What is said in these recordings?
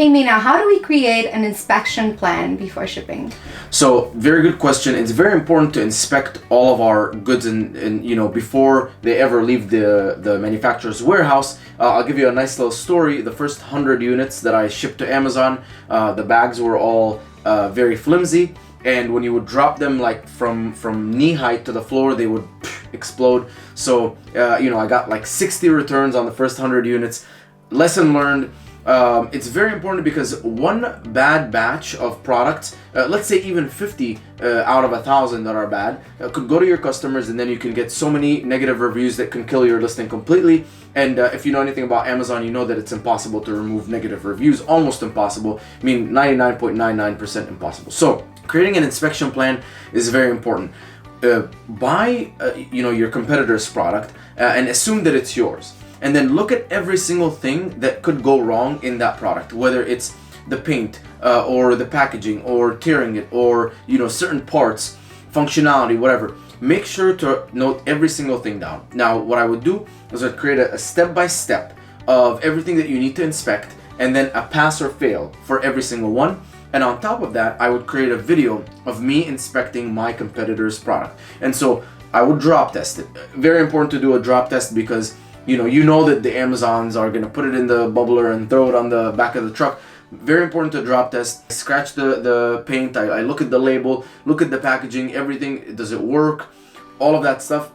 Hey Mina, how do we create an inspection plan before shipping? So, very good question. It's very important to inspect all of our goods and before they ever leave the manufacturer's warehouse. I'll give you a nice little story. The first 100 units that I shipped to Amazon, the bags were all very flimsy, and when you would drop them like from knee height to the floor, they would explode. So I got like 60 returns on the first 100 units. Lesson learned. It's very important because one bad batch of products, let's say even 50 out of 1,000 that are bad, could go to your customers, and then you can get so many negative reviews that can kill your listing completely. And if you know anything about Amazon, you know that it's impossible to remove negative reviews, almost impossible. I mean 99.99% impossible. So creating an inspection plan is very important. Buy your competitor's product and assume that it's yours. And then look at every single thing that could go wrong in that product, whether it's the paint or the packaging or tearing it or certain parts, functionality, whatever. Make sure to note every single thing down. Now, what I would do is I'd create a step-by-step of everything that you need to inspect, and then a pass or fail for every single one. And on top of that, I would create a video of me inspecting my competitor's product. And so I would drop test it. Very important to do a drop test because you know that the Amazons are going to put it in the bubbler and throw it on the back of the truck. Very important to drop test. I scratch the paint. I look at the label, look at the packaging, everything. Does it work? All of that stuff.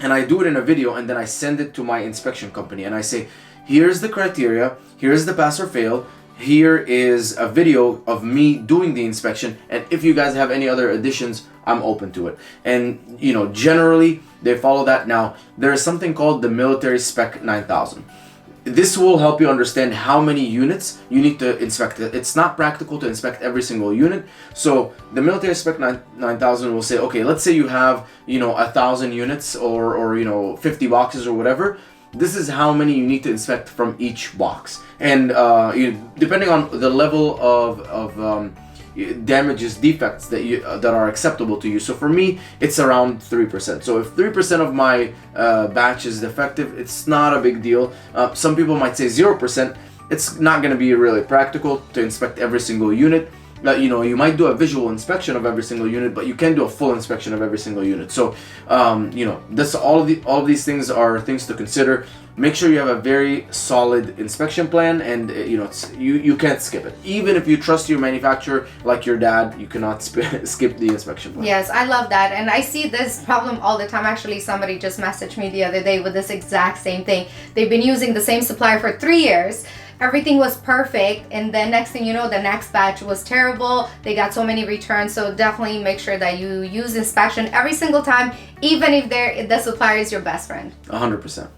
And I do it in a video, and then I send it to my inspection company. And I say, here's the criteria. Here's the pass or fail. Here is a video of me doing the inspection, and if you guys have any other additions, I'm open to it. And generally they follow that. Now, there is something called the Military Spec 9000. This will help you understand how many units you need to inspect. It's not practical to inspect every single unit. So the Military Spec 9000 will say, okay, let's say you have 1,000 units or 50 boxes or whatever. This is how many you need to inspect from each box, and depending on the level of damages, defects that are acceptable to you. So for me, it's around 3%. So if 3% of my batch is defective, it's not a big deal. Some people might say 0%. It's not going to be really practical to inspect every single unit. You might do a visual inspection of every single unit, but you can do a full inspection of every single unit. So, that's all of these things are things to consider. Make sure you have a very solid inspection plan, and you can't skip it. Even if you trust your manufacturer, like your dad, you cannot skip the inspection plan. Yes, I love that, and I see this problem all the time. Actually, somebody just messaged me the other day with this exact same thing. They've been using the same supplier for 3 years. Everything was perfect, and then next thing you know, the next batch was terrible. They got so many returns. So definitely make sure that you use inspection every single time, even if the supplier is your best friend. 100%.